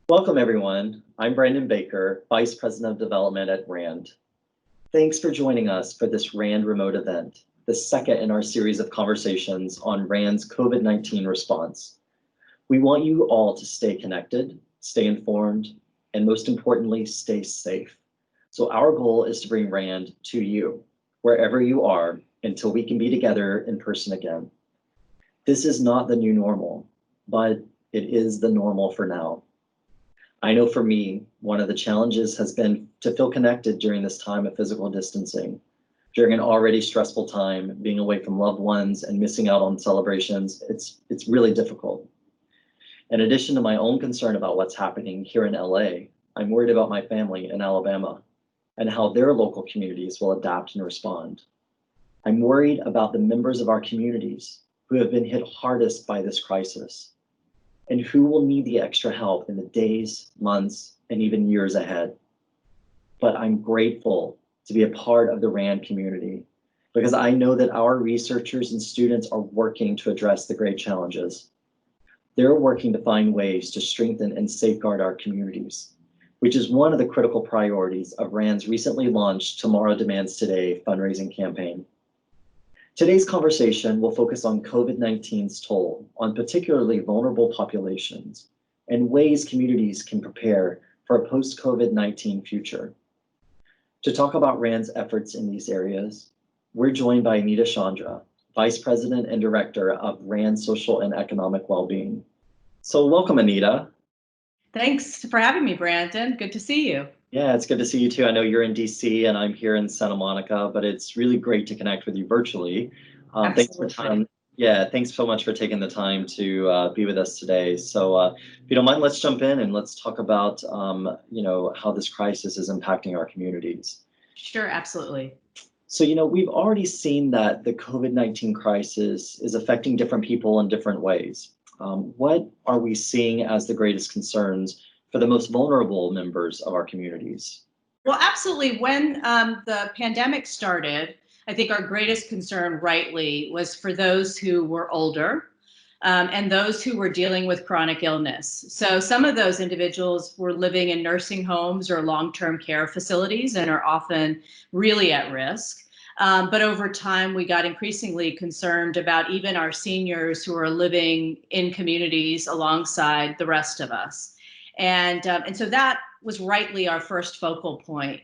Welcome, everyone. I'm Brandon Baker, Vice President of Development at RAND. Thanks for joining us for this RAND remote event, the second in our series of conversations on RAND's COVID-19 response. We want you all to stay connected, stay informed, and most importantly, stay safe. So our goal is to bring RAND to you, wherever you are, until we can be together in person again. This is not the new normal, but it is the normal for now. I know for me, one of the challenges has been to feel connected during this time of physical distancing. During an already stressful time, being away from loved ones and missing out on celebrations, it's really difficult. In addition to my own concern about what's happening here in LA, I'm worried about my family in Alabama and how their local communities will adapt and respond. I'm worried about the members of our communities who have been hit hardest by this crisis, and who will need the extra help in the days, months, and even years ahead. But I'm grateful to be a part of the RAND community because I know that our researchers and students are working to address the great challenges. They're working to find ways to strengthen and safeguard our communities, which is one of the critical priorities of RAND's recently launched Tomorrow Demands Today fundraising campaign. Today's conversation will focus on COVID-19's toll on particularly vulnerable populations and ways communities can prepare for a post-COVID-19 future. To talk about RAND's efforts in these areas, we're joined by Anita Chandra, Vice President and Director of RAND Social and Economic Wellbeing. So welcome, Anita. Thanks for having me, Brandon. Good to see you. Yeah, it's good to see you too. I know you're in DC and I'm here in Santa Monica, but it's really great to connect with you virtually. Thanks so much for taking the time to be with us today. So if you don't mind, let's jump in and let's talk about how this crisis is impacting our communities. Sure, absolutely. So, we've already seen that the COVID-19 crisis is affecting different people in different ways. What are we seeing as the greatest concerns for the most vulnerable members of our communities? Well, absolutely. When the pandemic started, I think our greatest concern, rightly, was for those who were older and those who were dealing with chronic illness. So some of those individuals were living in nursing homes or long-term care facilities and are often really at risk. But over time, we got increasingly concerned about even our seniors who are living in communities alongside the rest of us. And so that was rightly our first focal point.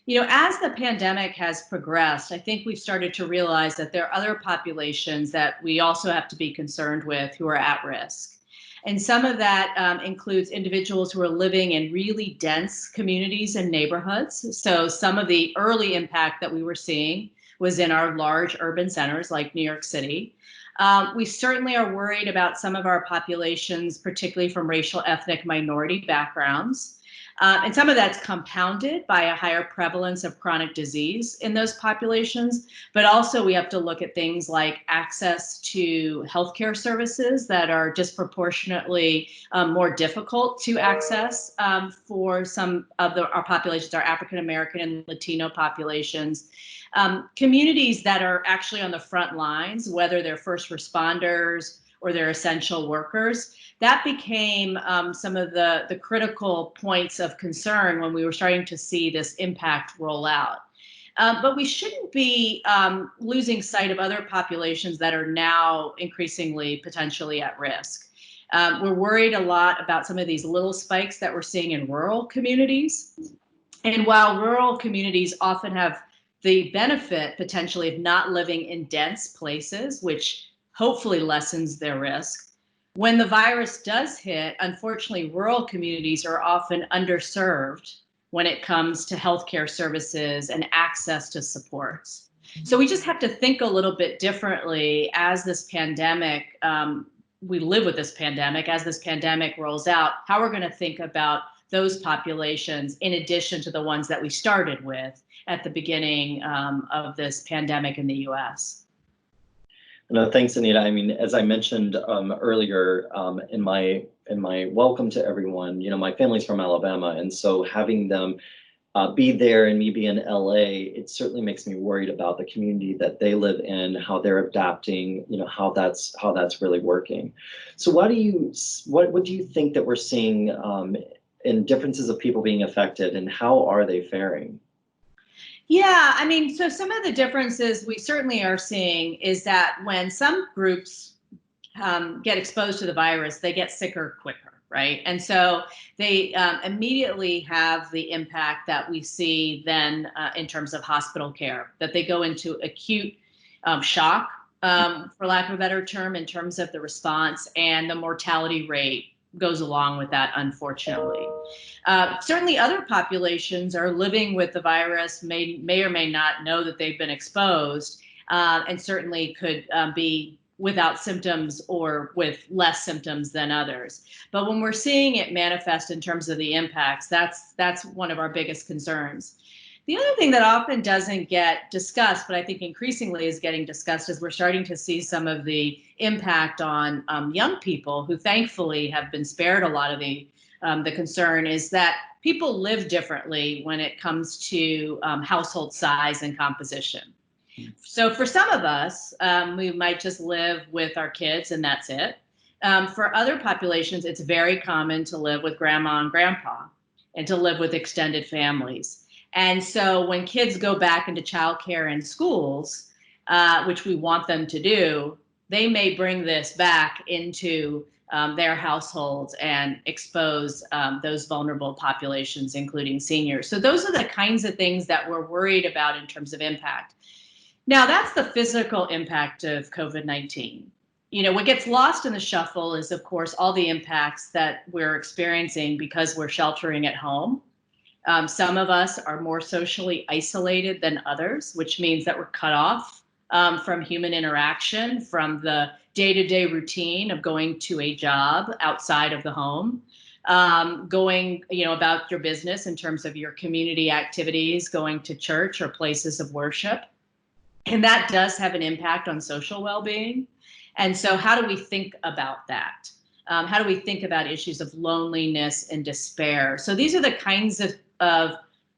As the pandemic has progressed, I think we've started to realize that there are other populations that we also have to be concerned with who are at risk. And some of that includes individuals who are living in really dense communities and neighborhoods. So some of the early impact that we were seeing was in our large urban centers like New York City. We certainly are worried about some of our populations, particularly from racial ethnic minority backgrounds. And some of that's compounded by a higher prevalence of chronic disease in those populations. But also we have to look at things like access to healthcare services that are disproportionately more difficult to access for some of our populations, our African American and Latino populations. Communities that are actually on the front lines, whether they're first responders or they're essential workers, that became some of the critical points of concern when we were starting to see this impact roll out. But we shouldn't be losing sight of other populations that are now increasingly potentially at risk. We're worried a lot about some of these little spikes that we're seeing in rural communities. And while rural communities often have the benefit potentially of not living in dense places, which hopefully lessens their risk, when the virus does hit, unfortunately, rural communities are often underserved when it comes to healthcare services and access to supports. So we just have to think a little bit differently as this pandemic, we live with this pandemic, as this pandemic rolls out, how we're going to think about those populations in addition to the ones that we started with at the beginning of this pandemic in the US. No, thanks, Anita. I mean, as I mentioned earlier in my welcome to everyone, my family's from Alabama, and so having them be there and me be in LA, it certainly makes me worried about the community that they live in, how they're adapting, how that's really working. So what do you think that we're seeing and differences of people being affected, and how are they faring? Yeah, I mean, so some of the differences we certainly are seeing is that when some groups get exposed to the virus, they get sicker quicker, right? And so they immediately have the impact that we see then in terms of hospital care, that they go into acute shock, for lack of a better term, in terms of the response, and the mortality rate goes along with that, unfortunately. Certainly, other populations are living with the virus, may or may not know that they've been exposed, and certainly could be without symptoms or with less symptoms than others. But when we're seeing it manifest in terms of the impacts, that's one of our biggest concerns. The other thing that often doesn't get discussed, but I think increasingly is getting discussed, is we're starting to see some of the impact on young people who thankfully have been spared a lot of the concern, is that people live differently when it comes to household size and composition. So for some of us, we might just live with our kids and that's it. For other populations, it's very common to live with grandma and grandpa and to live with extended families. And so when kids go back into childcare and schools, which we want them to do, they may bring this back into their households and expose those vulnerable populations, including seniors. So those are the kinds of things that we're worried about in terms of impact. Now, that's the physical impact of COVID-19. You know, what gets lost in the shuffle is, of course, all the impacts that we're experiencing because we're sheltering at home. Some of us are more socially isolated than others, which means that we're cut off from human interaction, from the day-to-day routine of going to a job outside of the home, going, about your business in terms of your community activities, going to church or places of worship. And that does have an impact on social well-being. And so how do we think about that? How do we think about issues of loneliness and despair? So these are the kinds of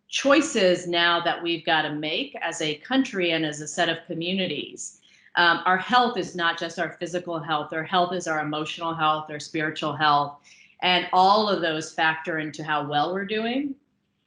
choices now that we've got to make as a country and as a set of communities. Our health is not just our physical health. Our health is our emotional health, our spiritual health, and all of those factor into how well we're doing.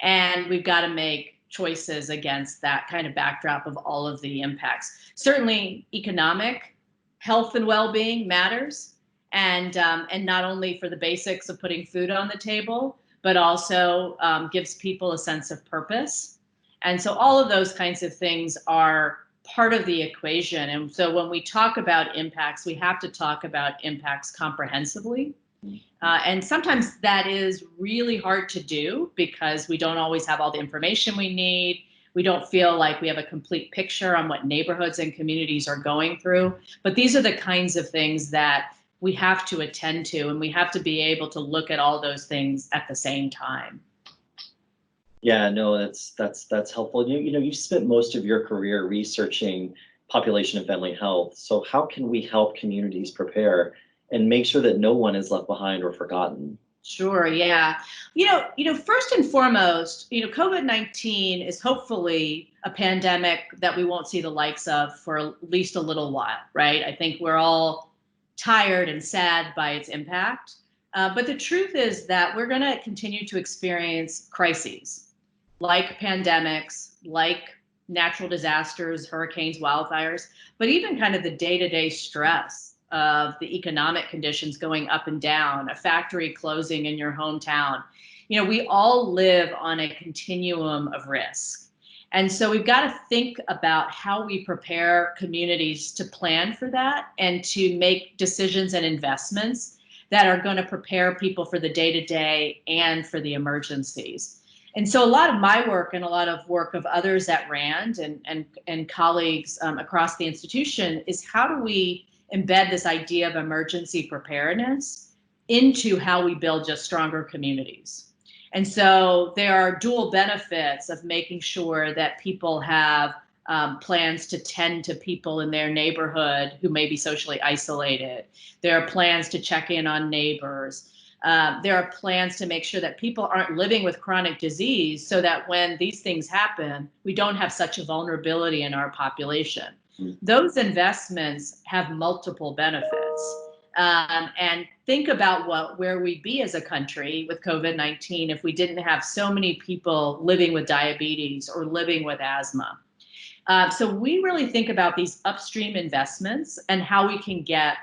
And we've got to make choices against that kind of backdrop of all of the impacts. Certainly, economic health and well-being matters, and not only for the basics of putting food on the table, but also gives people a sense of purpose. And so all of those kinds of things are part of the equation. And so when we talk about impacts, we have to talk about impacts comprehensively. And sometimes that is really hard to do because we don't always have all the information we need. We don't feel like we have a complete picture on what neighborhoods and communities are going through. But these are the kinds of things that we have to attend to, and we have to be able to look at all those things at the same time. Yeah, no, that's helpful. You spent most of your career researching population and family health. So how can we help communities prepare and make sure that no one is left behind or forgotten? Sure, yeah. First and foremost, COVID-19 is hopefully a pandemic that we won't see the likes of for at least a little while, right? I think we're all tired and sad by its impact. But the truth is that we're going to continue to experience crises like pandemics, like natural disasters, hurricanes, wildfires, but even kind of the day-to-day stress of the economic conditions going up and down, a factory closing in your hometown. We all live on a continuum of risk. And so we've got to think about how we prepare communities to plan for that and to make decisions and investments that are going to prepare people for the day-to-day and for the emergencies. And so a lot of my work and a lot of work of others at RAND and colleagues across the institution is how do we embed this idea of emergency preparedness into how we build just stronger communities. And so there are dual benefits of making sure that people have plans to tend to people in their neighborhood who may be socially isolated. There are plans to check in on neighbors. There are plans to make sure that people aren't living with chronic disease so that when these things happen, we don't have such a vulnerability in our population. Those investments have multiple benefits. and think about where we'd be as a country with COVID-19 if we didn't have so many people living with diabetes or living with asthma. So we really think about these upstream investments and how we can get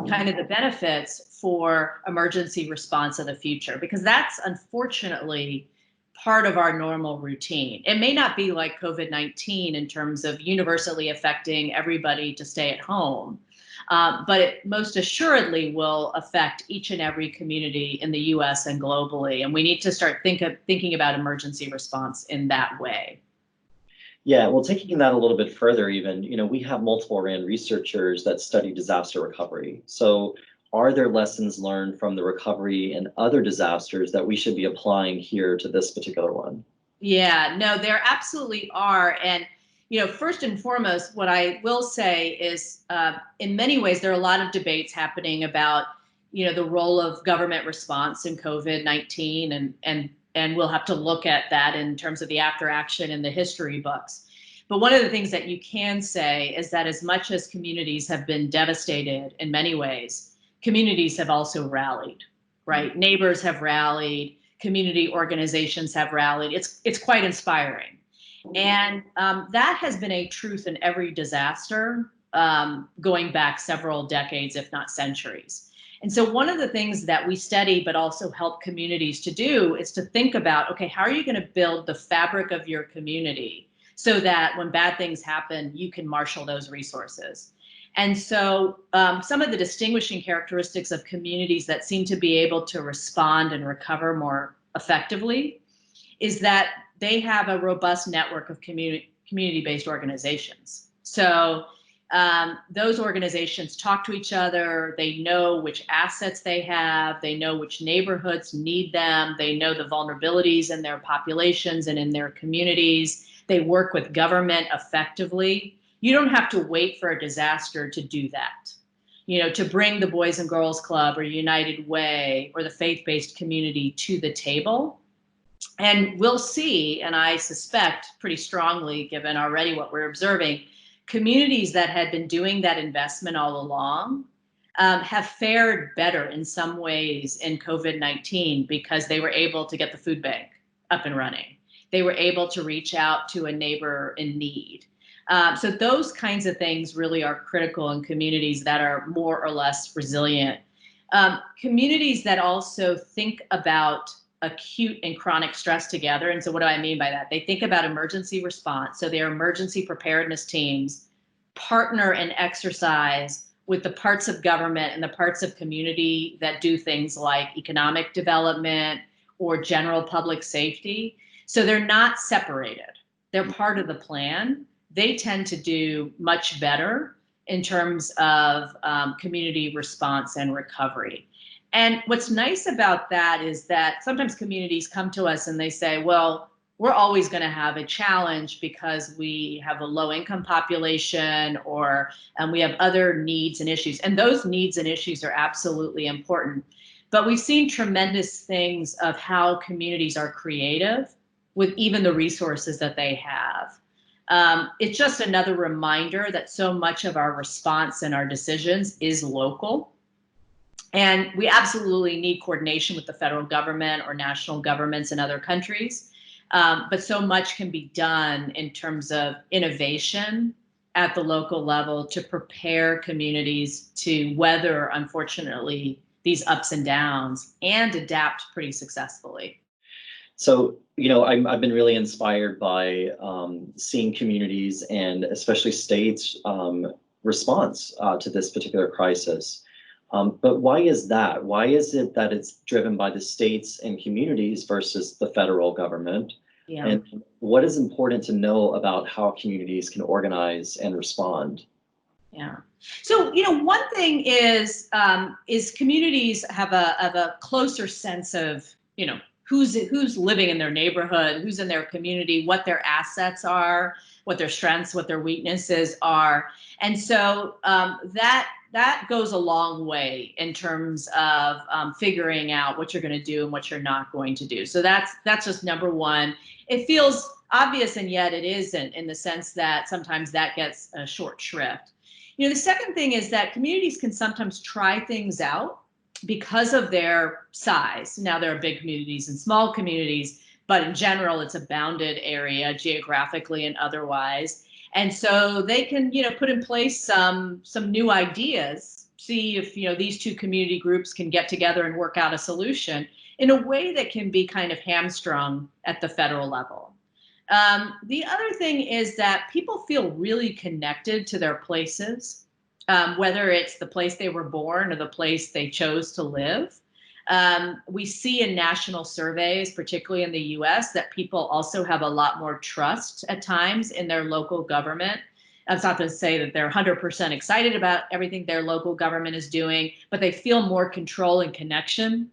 kind of the benefits for emergency response of the future, because that's unfortunately part of our normal routine. It may not be like COVID-19 in terms of universally affecting everybody to stay at home, but it most assuredly will affect each and every community in the US and globally. And we need to start thinking about emergency response in that way. Yeah, well, taking that a little bit further, even, we have multiple RAND researchers that study disaster recovery. So are there lessons learned from the recovery and other disasters that we should be applying here to this particular one? Yeah, no, there absolutely are. And, first and foremost, what I will say is in many ways, there are a lot of debates happening about, the role of government response in COVID-19, and we'll have to look at that in terms of the after action in the history books. But one of the things that you can say is that as much as communities have been devastated in many ways, communities have also rallied, right? Neighbors have rallied, community organizations have rallied. It's quite inspiring. And that has been a truth in every disaster going back several decades, if not centuries. And so one of the things that we study, but also help communities to do, is to think about, okay, how are you going to build the fabric of your community so that when bad things happen, you can marshal those resources? And so some of the distinguishing characteristics of communities that seem to be able to respond and recover more effectively is that they have a robust network of community-based organizations. So those organizations talk to each other. They know which assets they have. They know which neighborhoods need them. They know the vulnerabilities in their populations and in their communities. They work with government effectively. You don't have to wait for a disaster to do that. To bring the Boys and Girls Club or United Way or the faith-based community to the table. And we'll see, and I suspect pretty strongly, given already what we're observing, communities that had been doing that investment all along have fared better in some ways in COVID-19 because they were able to get the food bank up and running. They were able to reach out to a neighbor in need. So those kinds of things really are critical in communities that are more or less resilient. Communities that also think about acute and chronic stress together. And so what do I mean by that? They think about emergency response. So their emergency preparedness teams partner and exercise with the parts of government and the parts of community that do things like economic development or general public safety. So they're not separated. They're part of the plan. They tend to do much better in terms of community response and recovery. And what's nice about that is that sometimes communities come to us and they say, well, we're always going to have a challenge because we have a low income population or we have other needs and issues. And those needs and issues are absolutely important. But we've seen tremendous things of how communities are creative with even the resources that they have. It's just another reminder that so much of our response and our decisions is local. And we absolutely need coordination with the federal government or national governments in other countries. But so much can be done in terms of innovation at the local level to prepare communities to weather, unfortunately, these ups and downs and adapt pretty successfully. So, I've been really inspired by seeing communities and especially states' response to this particular crisis. But why is that? Why is it that it's driven by the states and communities versus the federal government? Yeah. And what is important to know about how communities can organize and respond? Yeah. So, one thing is communities have a closer sense of, who's living in their neighborhood, who's in their community, what their assets are, what their strengths, what their weaknesses are. And so that goes a long way in terms of figuring out what you're going to do and what you're not going to do. So that's just number one. It feels obvious, and yet it isn't, in the sense that sometimes that gets a short shrift. The second thing is that communities can sometimes try things out because of their size. Now, there are big communities and small communities, but in general, it's a bounded area geographically and otherwise. And so they can, put in place some new ideas, see if, these two community groups can get together and work out a solution in a way that can be kind of hamstrung at the federal level. The other thing is that people feel really connected to their places, whether it's the place they were born or the place they chose to live. We see in national surveys, particularly in the US, that people also have a lot more trust at times in their local government. That's not to say that they're 100% excited about everything their local government is doing, but they feel more control and connection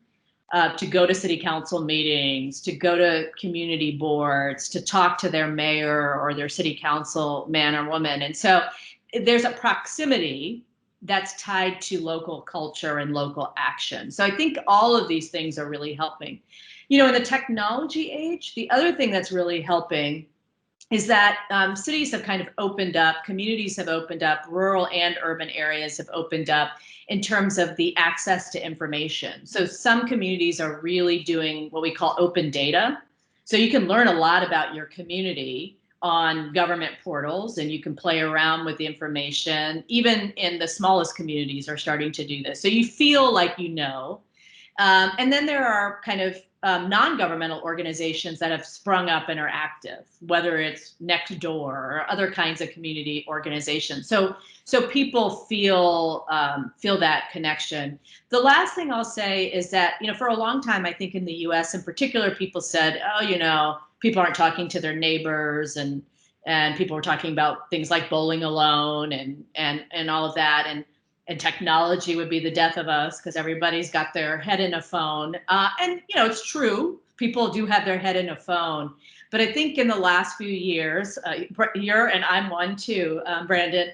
to go to city council meetings, to go to community boards, to talk to their mayor or their city council man or woman. And so there's a proximity that's tied to local culture and local action. So I think all of these things are really helping. In the technology age, the other thing that's really helping is that cities have kind of opened up, communities have opened up, rural and urban areas have opened up in terms of the access to information. So some communities are really doing what we call open data. So you can learn a lot about your community on government portals, and you can play around with the information. Even in the smallest communities are starting to do this. So you feel like you know. And then there are kind of non-governmental organizations that have sprung up and are active, whether it's Next Door or other kinds of community organizations. So people feel that connection. The last thing I'll say is that, for a long time, I think in the US in particular, people said, oh, people aren't talking to their neighbors, and people were talking about things like bowling alone and all of that. And technology would be the death of us because everybody's got their head in a phone. And, it's true. People do have their head in a phone. But I think in the last few years, you're, and I'm one too, Brandon,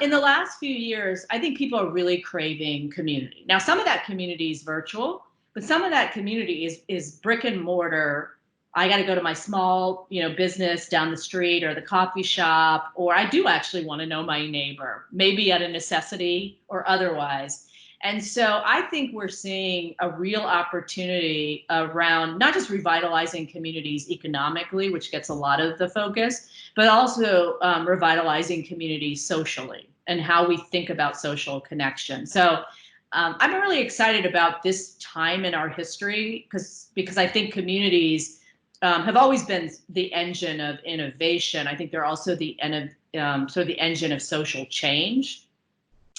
in the last few years, I think people are really craving community. Now, some of that community is virtual, but some of that community is brick and mortar. I got to go to my small, business down the street or the coffee shop, or I do actually want to know my neighbor, maybe at a necessity or otherwise. And so I think we're seeing a real opportunity around not just revitalizing communities economically, which gets a lot of the focus, but also revitalizing communities socially and how we think about social connection. So I'm really excited about this time in our history because I think communities have always been the engine of innovation. I think they're also the engine of social change.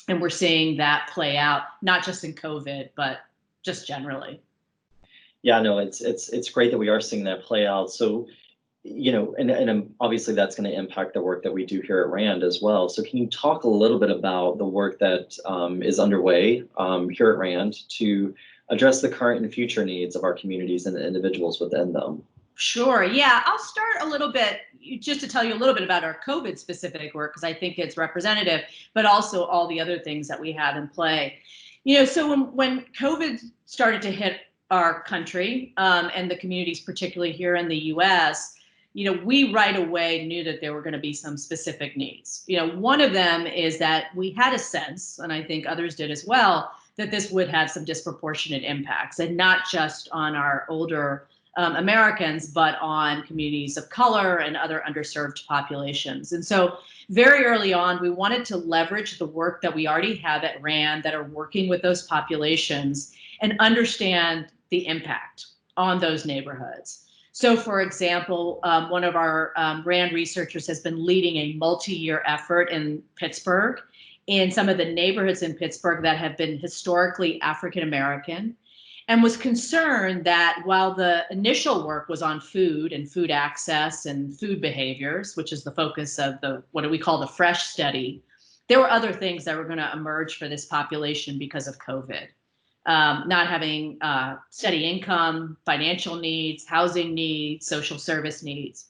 And we're seeing that play out, not just in COVID, but just generally. Yeah, no, it's great that we are seeing that play out. So, and obviously that's going to impact the work that we do here at RAND as well. So can you talk a little bit about the work that is underway here at RAND to address the current and future needs of our communities and the individuals within them? Sure. Yeah, I'll start a little bit just to tell you a little bit about our COVID specific work, because I think it's representative, but also all the other things that we have in play. So when COVID started to hit our country and the communities, particularly here in the US, we right away knew that there were going to be some specific needs. One of them is that we had a sense, and I think others did as well, that this would have some disproportionate impacts, and not just on our older Americans, but on communities of color and other underserved populations. And so very early on, we wanted to leverage the work that we already have at RAND that are working with those populations and understand the impact on those neighborhoods. So for example, one of our RAND researchers has been leading a multi-year effort in Pittsburgh, in some of the neighborhoods in Pittsburgh that have been historically African American, and was concerned that while the initial work was on food and food access and food behaviors, which is the focus of what we call the FRESH study, there were other things that were going to emerge for this population because of COVID. Not having steady income, financial needs, housing needs, social service needs.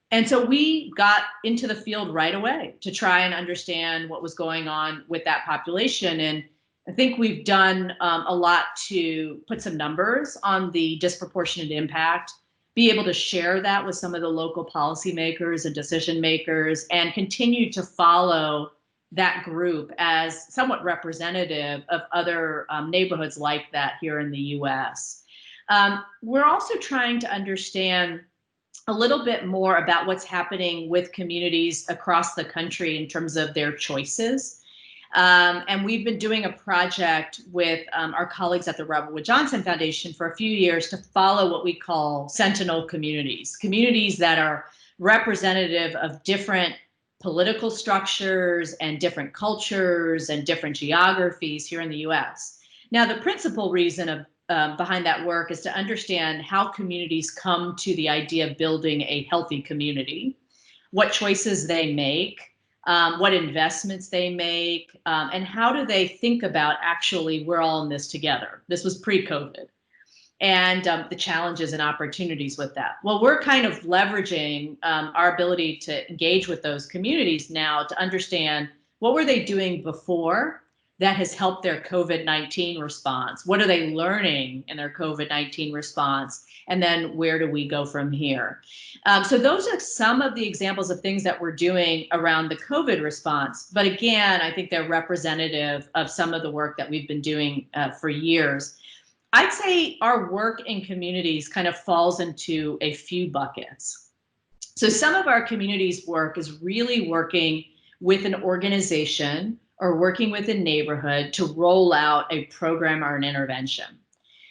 And so we got into the field right away to try and understand what was going on with that population. And I think we've done a lot to put some numbers on the disproportionate impact, be able to share that with some of the local policymakers and decision makers, and continue to follow that group as somewhat representative of other neighborhoods like that here in the US. We're also trying to understand a little bit more about what's happening with communities across the country in terms of their choices. And we've been doing a project with our colleagues at the Robert Wood Johnson Foundation for a few years to follow what we call sentinel communities, communities that are representative of different political structures and different cultures and different geographies here in the US. Now, the principal reason behind that work is to understand how communities come to the idea of building a healthy community, what choices they make, what investments they make, and how do they think about actually we're all in this together. This was pre-COVID, and the challenges and opportunities with that. Well, we're kind of leveraging our ability to engage with those communities now to understand what were they doing before that has helped their COVID-19 response? What are they learning in their COVID-19 response? And then where do we go from here? So those are some of the examples of things that we're doing around the COVID response. But again, I think they're representative of some of the work that we've been doing for years. I'd say our work in communities kind of falls into a few buckets. So some of our communities work is really working with an organization or working with a neighborhood to roll out a program or an intervention.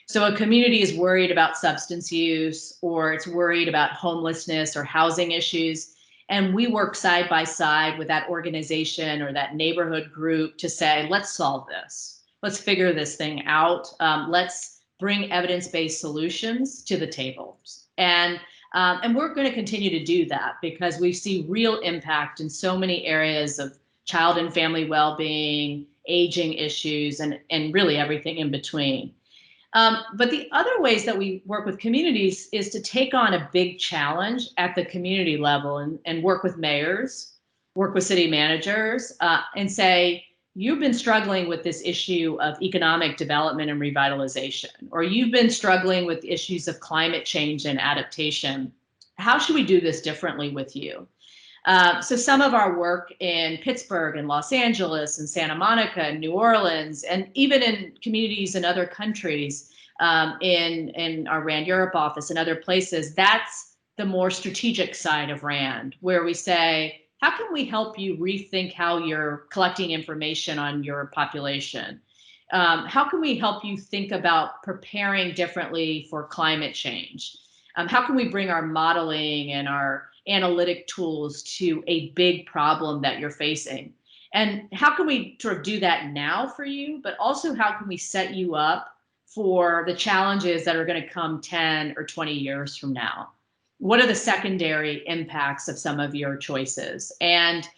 So a community is worried about substance use, or it's worried about homelessness or housing issues. And we work side by side with that organization or that neighborhood group to say, let's solve this. Let's figure this thing out. Let's bring evidence-based solutions to the table. And we're going to continue to do that because we see real impact in so many areas of child and family well-being, aging issues, and really everything in between. But the other ways that we work with communities is to take on a big challenge at the community level and work with mayors, work with city managers, and say, you've been struggling with this issue of economic development and revitalization, or you've been struggling with issues of climate change and adaptation. How should we do this differently with you? So some of our work in Pittsburgh and Los Angeles and Santa Monica and New Orleans, and even in communities in other countries, in our RAND Europe office and other places, that's the more strategic side of RAND, where we say, how can we help you rethink how you're collecting information on your population? How can we help you think about preparing differently for climate change? How can we bring our modeling and our analytic tools to a big problem that you're facing? And how can we sort of do that now for you, but also how can we set you up for the challenges that are going to come 10 or 20 years from now? What are the secondary impacts of some of your choices? And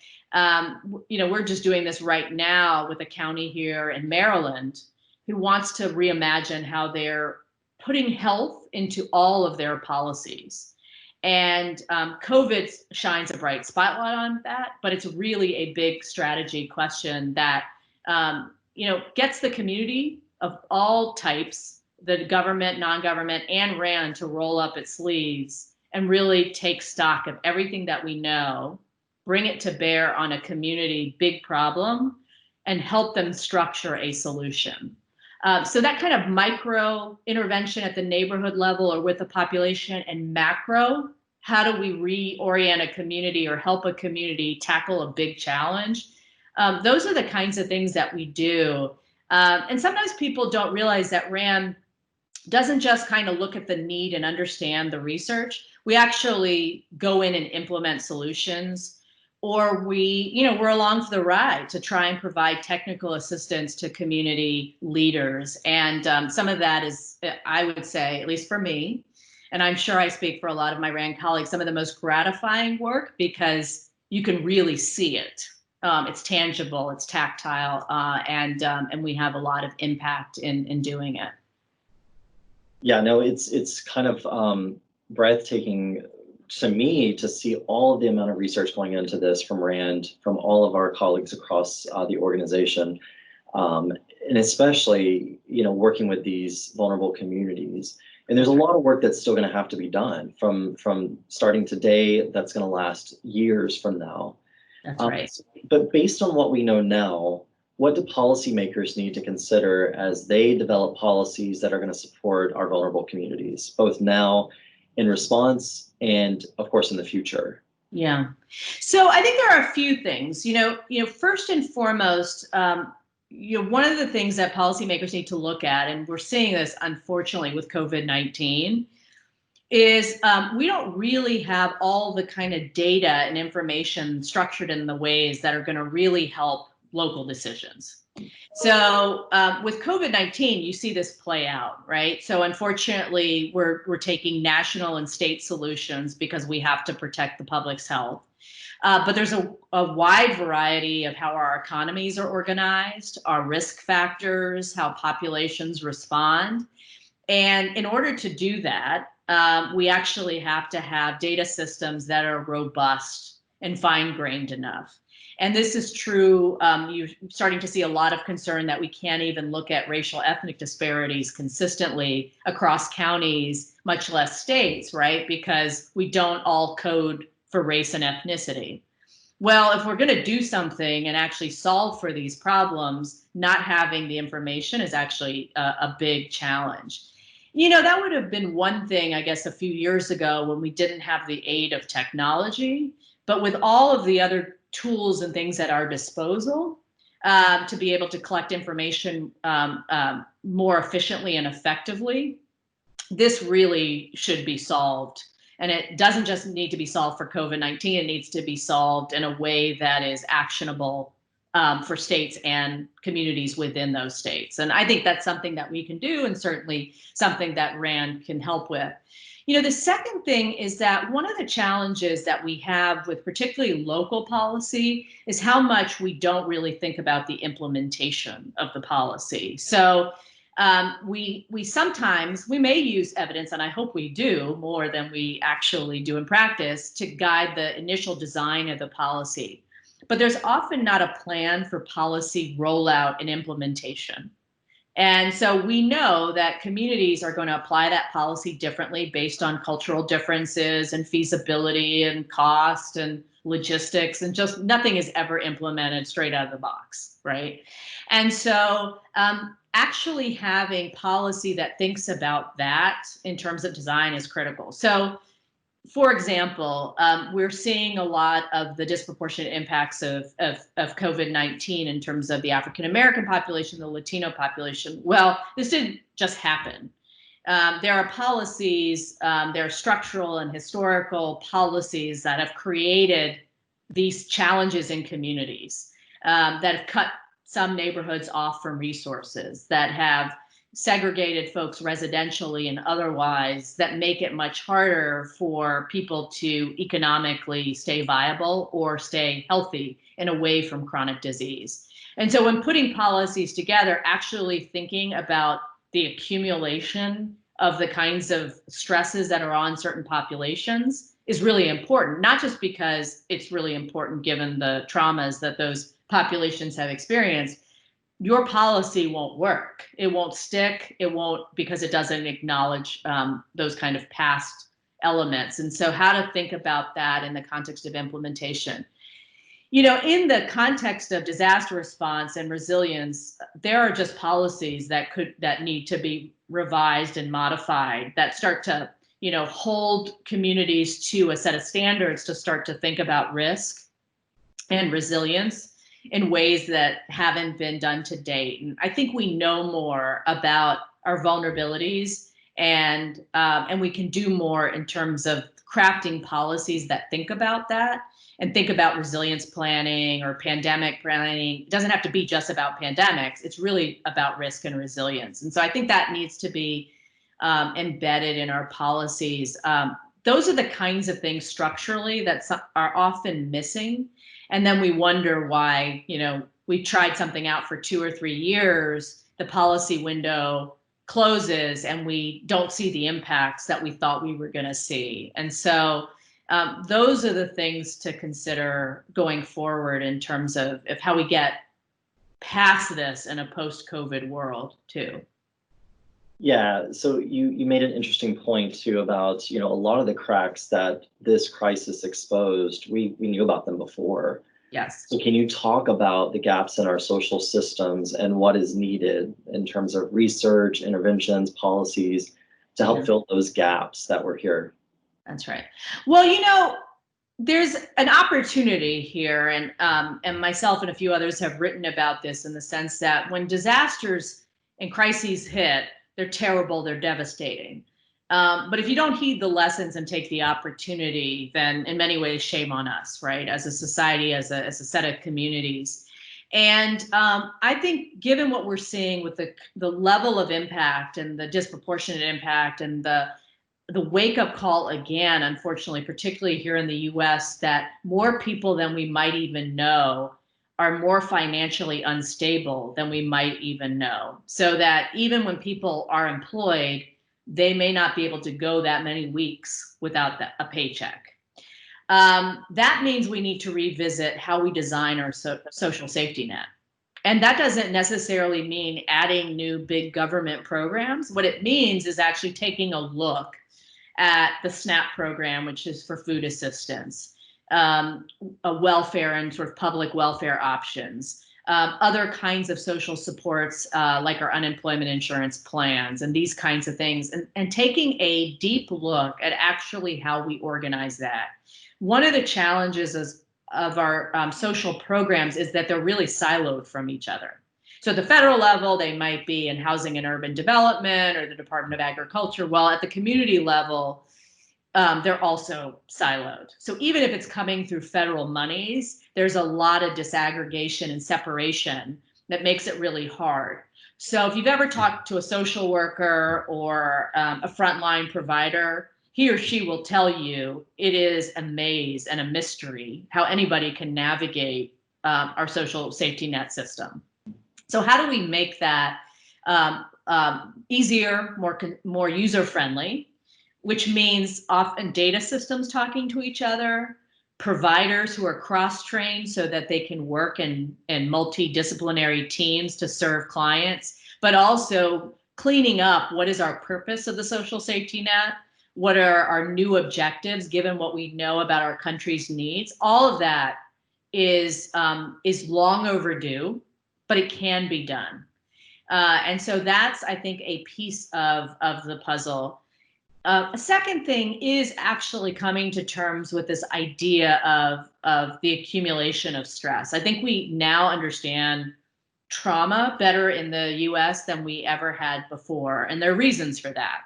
we're just doing this right now with a county here in Maryland who wants to reimagine how they're putting health into all of their policies. And COVID shines a bright spotlight on that, but it's really a big strategy question that gets the community of all types, the government, non-government, and RAND to roll up its sleeves and really take stock of everything that we know, bring it to bear on a community big problem, and help them structure a solution. So that kind of micro intervention at the neighborhood level or with the population, and macro, how do we reorient a community or help a community tackle a big challenge? Those are the kinds of things that we do. And sometimes people don't realize that RAND doesn't just kind of look at the need and understand the research. We actually go in and implement solutions, or we're along for the ride to try and provide technical assistance to community leaders. And some of that is, I would say, at least for me, and I'm sure I speak for a lot of my RAND colleagues, some of the most gratifying work because you can really see it. It's tangible, it's tactile, and we have a lot of impact in doing it. Yeah, no, it's kind of breathtaking to me to see all of the amount of research going into this from RAND, from all of our colleagues across the organization, and especially working with these vulnerable communities. And there's a lot of work that's still going to have to be done from starting today. That's going to last years from now. That's right. But based on what we know now, what do policymakers need to consider as they develop policies that are going to support our vulnerable communities, both now in response and, of course, in the future? Yeah. So I think there are a few things. First and foremost, one of the things that policymakers need to look at, and we're seeing this unfortunately with COVID-19, is we don't really have all the kind of data and information structured in the ways that are going to really help local decisions. So with COVID-19, you see this play out, right? So unfortunately, we're taking national and state solutions because we have to protect the public's health. But there's a wide variety of how our economies are organized, our risk factors, how populations respond. And in order to do that, we actually have to have data systems that are robust and fine-grained enough. And this is true. You're starting to see a lot of concern that we can't even look at racial ethnic disparities consistently across counties, much less states, right? Because we don't all code for race and ethnicity. Well, if we're going to do something and actually solve for these problems, not having the information is actually a big challenge. That would have been one thing, I guess, a few years ago when we didn't have the aid of technology. But with all of the other tools and things at our disposal, to be able to collect information more efficiently and effectively, this really should be solved. And it doesn't just need to be solved for COVID-19, it needs to be solved in a way that is actionable for states and communities within those states. And I think that's something that we can do, and certainly something that RAND can help with. The second thing is that one of the challenges that we have with particularly local policy is how much we don't really think about the implementation of the policy. So we sometimes, we may use evidence, and I hope we do more than we actually do in practice, to guide the initial design of the policy. But there's often not a plan for policy rollout and implementation. And so we know that communities are going to apply that policy differently based on cultural differences and feasibility and cost and logistics, and just nothing is ever implemented straight out of the box, right? And so actually having policy that thinks about that in terms of design is critical. So for example, we're seeing a lot of the disproportionate impacts of COVID-19 in terms of the African-American population, the Latino population. Well, this didn't just happen. There are policies, there are structural and historical policies that have created these challenges in communities, that have cut some neighborhoods off from resources, that have segregated folks residentially and otherwise, that make it much harder for people to economically stay viable or stay healthy and away from chronic disease. And so when putting policies together, actually thinking about the accumulation of the kinds of stresses that are on certain populations is really important, not just because it's really important given the traumas that those populations have experienced. Your policy won't work. It won't stick. It won't, because it doesn't acknowledge those kind of past elements. And so how to think about that in the context of implementation. In the context of disaster response and resilience, there are just policies that need to be revised and modified, that start to, hold communities to a set of standards to start to think about risk and resilience in ways that haven't been done to date. And I think we know more about our vulnerabilities, and we can do more in terms of crafting policies that think about that and think about resilience planning or pandemic planning. It doesn't have to be just about pandemics. It's really about risk and resilience. And so I think that needs to be embedded in our policies. Those are the kinds of things structurally that are often missing. And then we wonder why, we tried something out for 2 or 3 years, the policy window closes and we don't see the impacts that we thought we were going to see. And so those are the things to consider going forward in terms of how we get past this in a post-COVID world too. Yeah, so you made an interesting point too about, a lot of the cracks that this crisis exposed, we knew about them before. Yes. So can you talk about the gaps in our social systems and what is needed in terms of research, interventions, policies to help fill those gaps that were here? That's right. Well, there's an opportunity here, and myself and a few others have written about this in the sense that when disasters and crises hit, they're terrible, they're devastating. But if you don't heed the lessons and take the opportunity, then in many ways, shame on us, right? As a society, as a set of communities. And I think given what we're seeing with the level of impact and the disproportionate impact and the wake-up call again, unfortunately, particularly here in the US, that more people than we might even know are more financially unstable than we might even know. So that even when people are employed, they may not be able to go that many weeks without a paycheck. That means we need to revisit how we design our social safety net. And that doesn't necessarily mean adding new big government programs. What it means is actually taking a look at the SNAP program, which is for food assistance, a welfare and sort of public welfare options, other kinds of social supports like our unemployment insurance plans and these kinds of things, and taking a deep look at actually how we organize that. One of the challenges of our social programs is that they're really siloed from each other. So at the federal level, they might be in housing and urban development or the Department of Agriculture. While at the community level, they're also siloed. So even if it's coming through federal monies, there's a lot of disaggregation and separation that makes it really hard. So if you've ever talked to a social worker or a frontline provider, he or she will tell you it is a maze and a mystery how anybody can navigate our social safety net system. So how do we make that easier, more user-friendly, which means often data systems talking to each other, providers who are cross-trained so that they can work in multidisciplinary teams to serve clients, but also cleaning up what is our purpose of the social safety net, what are our new objectives given what we know about our country's needs. All of that is long overdue, but it can be done. And so that's, I think, a piece of the puzzle. A second thing is actually coming to terms with this idea of the accumulation of stress. I think we now understand trauma better in the US than we ever had before. And there are reasons for that.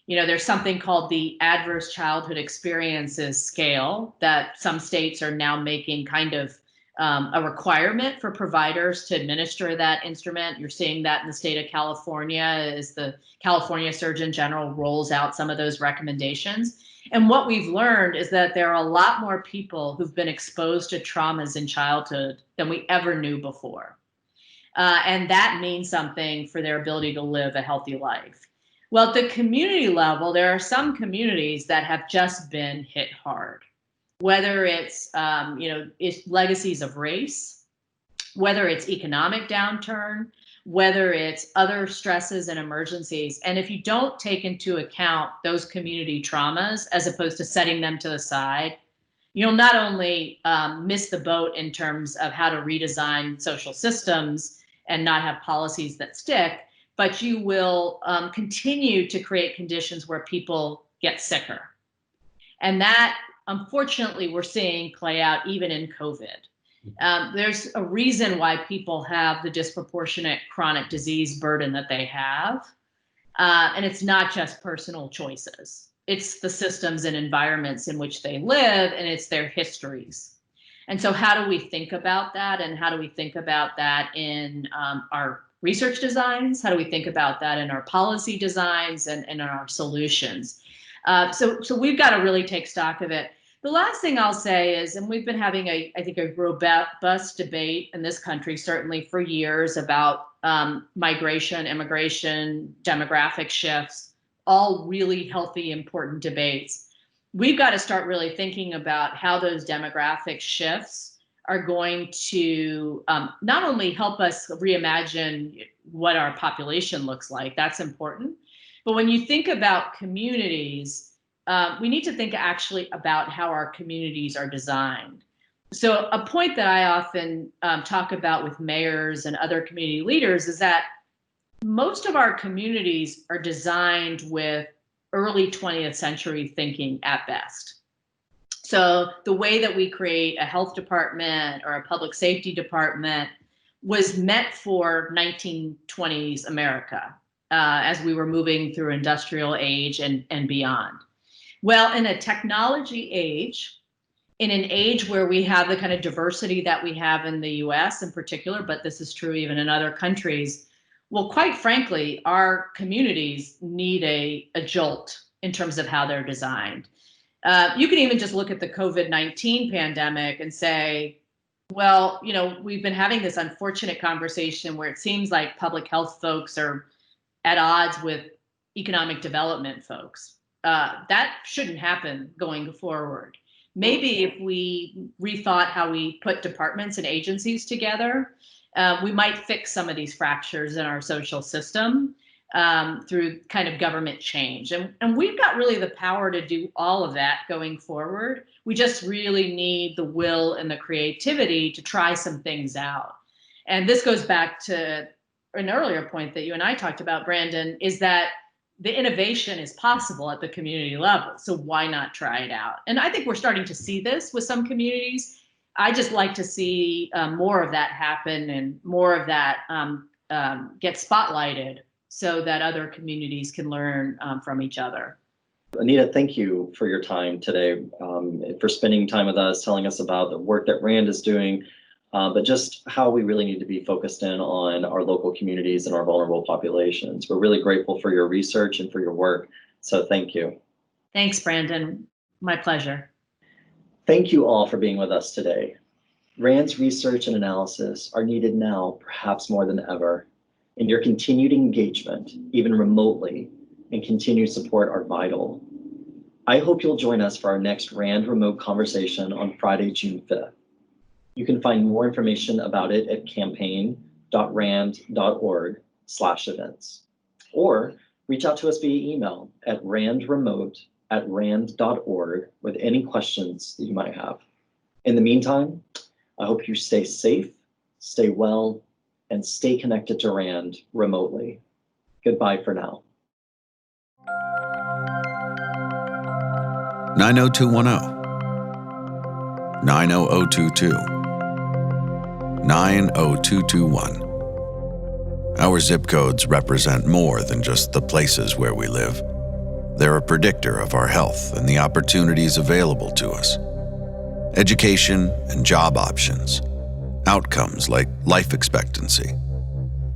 There's something called the Adverse Childhood Experiences Scale that some states are now making kind of a requirement for providers to administer that instrument. You're seeing that in the state of California as the California Surgeon General rolls out some of those recommendations. And what we've learned is that there are a lot more people who've been exposed to traumas in childhood than we ever knew before. And that means something for their ability to live a healthy life. Well, at the community level, there are some communities that have just been hit hard. Whether it's it's legacies of race, whether it's economic downturn, whether it's other stresses and emergencies. And if you don't take into account those community traumas as opposed to setting them to the side, you'll not only miss the boat in terms of how to redesign social systems and not have policies that stick, but you will continue to create conditions where people get sicker. And that, unfortunately, we're seeing play out even in COVID. There's a reason why people have the disproportionate chronic disease burden that they have. And it's not just personal choices. It's the systems and environments in which they live, and it's their histories. And so how do we think about that? And how do we think about that in our research designs? How do we think about that in our policy designs and in our solutions? So we've got to really take stock of it. The last thing I'll say is, and we've been having I think a robust debate in this country, certainly for years, about migration, immigration, demographic shifts, all really healthy, important debates. We've got to start really thinking about how those demographic shifts are going to not only help us reimagine what our population looks like, that's important, but when you think about communities, we need to think actually about how our communities are designed. So a point that I often talk about with mayors and other community leaders is that most of our communities are designed with early 20th century thinking at best. So the way that we create a health department or a public safety department was meant for 1920s America, as we were moving through industrial age and beyond. Well, in a technology age, in an age where we have the kind of diversity that we have in the US in particular, but this is true even in other countries, well, quite frankly, our communities need a jolt in terms of how they're designed. You can even just look at the COVID-19 pandemic and say, well, we've been having this unfortunate conversation where it seems like public health folks are at odds with economic development folks. That shouldn't happen going forward. Maybe if we rethought how we put departments and agencies together, we might fix some of these fractures in our social system through kind of government change. And we've got really the power to do all of that going forward. We just really need the will and the creativity to try some things out. And this goes back to an earlier point that you and I talked about, Brandon, is that the innovation is possible at the community level. So why not try it out? And I think we're starting to see this with some communities. I just like to see more of that happen and more of that get spotlighted so that other communities can learn from each other. Anita, thank you for your time today, for spending time with us, telling us about the work that RAND is doing, but just how we really need to be focused in on our local communities and our vulnerable populations. We're really grateful for your research and for your work. So thank you. Thanks, Brandon. My pleasure. Thank you all for being with us today. RAND's research and analysis are needed now, perhaps more than ever, and your continued engagement, even remotely, and continued support are vital. I hope you'll join us for our next RAND remote conversation on Friday, June 5th. You can find more information about it at campaign.rand.org/events, or reach out to us via email at randremote@rand.org with any questions that you might have. In the meantime, I hope you stay safe, stay well, and stay connected to RAND remotely. Goodbye for now. 90210, 90022, 90221. Our zip codes represent more than just the places where we live. They're a predictor of our health and the opportunities available to us. Education and job options, outcomes like life expectancy.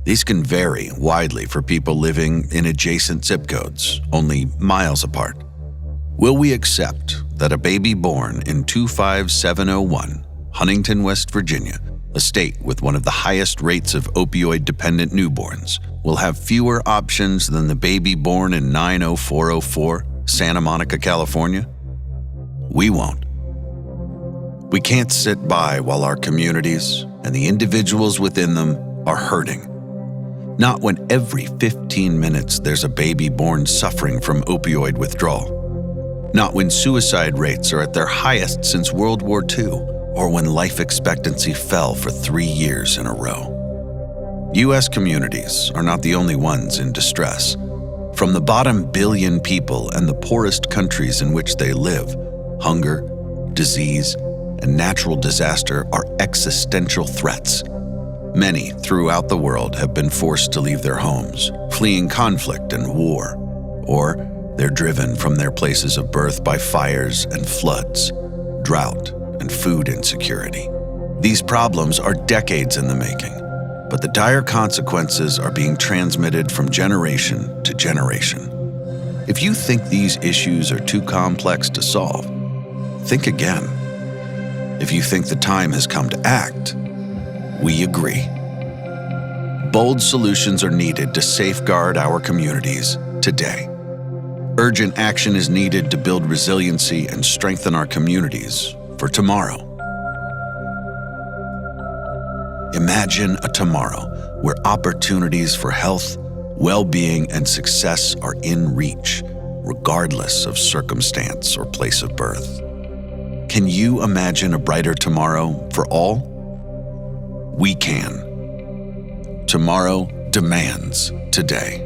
These can vary widely for people living in adjacent zip codes, only miles apart. Will we accept that a baby born in 25701, Huntington, West Virginia, a state with one of the highest rates of opioid-dependent newborns, will have fewer options than the baby born in 90404, Santa Monica, California? We won't. We can't sit by while our communities and the individuals within them are hurting. Not when every 15 minutes there's a baby born suffering from opioid withdrawal. Not when suicide rates are at their highest since World War II, or when life expectancy fell for 3 years in a row. U.S. communities are not the only ones in distress. From the bottom billion people and the poorest countries in which they live, hunger, disease, and natural disaster are existential threats. Many throughout the world have been forced to leave their homes, fleeing conflict and war, or they're driven from their places of birth by fires and floods, drought, and food insecurity. These problems are decades in the making, but the dire consequences are being transmitted from generation to generation. If you think these issues are too complex to solve, think again. If you think the time has come to act, we agree. Bold solutions are needed to safeguard our communities today. Urgent action is needed to build resiliency and strengthen our communities for tomorrow. Imagine a tomorrow where opportunities for health, well-being, and success are in reach, regardless of circumstance or place of birth. Can you imagine a brighter tomorrow for all? We can. Tomorrow demands today.